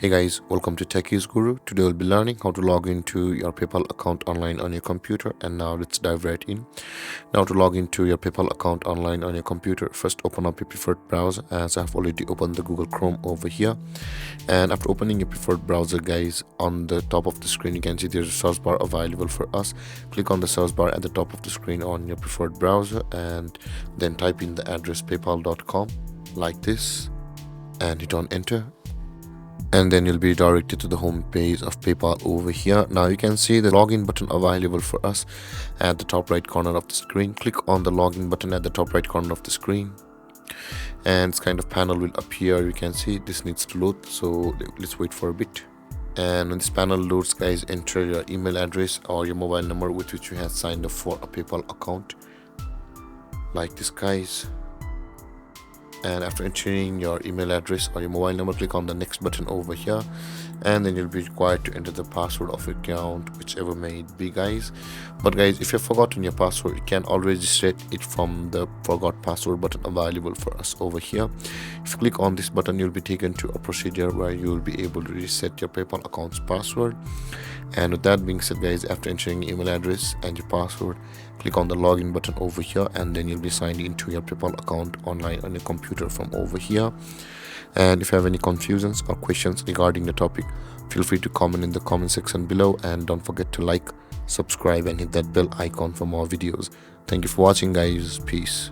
Hey guys, welcome to Techies Guru. Today we'll be learning how to log into your PayPal account online on your computer. And now let's dive right in. Now to log into your PayPal account online on your computer, first open up your preferred browser, as I've already opened the Google Chrome over here. And after opening your preferred browser, guys, on the top of the screen you can see there's a search bar available for us. Click on the search bar at the top of the screen on your preferred browser and then type in the address paypal.com like this and hit on enter, and then you'll be directed to the home page of PayPal over here. Now you can see the login button available for us at the top right corner of the screen. Click on the login button at the top right corner of the screen and this kind of panel will appear. You can see this needs to load, so let's wait for a bit. And when this panel loads, guys, enter your email address or your mobile number with which you have signed up for a PayPal account like this, guys. And after entering your email address or your mobile number, click on the next button over here, and then you'll be required to enter the password of your account, whichever may it be, guys. But guys, if you've forgotten your password, you can always reset it from the forgot password button available for us over here. If you click on this button, you'll be taken to a procedure where you will be able to reset your PayPal account's password. And with that being said, guys, after entering your email address and your password, click on the login button over here, and then you'll be signed into your PayPal account online on your computer from over here. And if you have any confusions or questions regarding the topic, feel free to comment in the comment section below, and don't forget to like, subscribe and hit that bell icon for more videos. Thank you for watching, guys. Peace.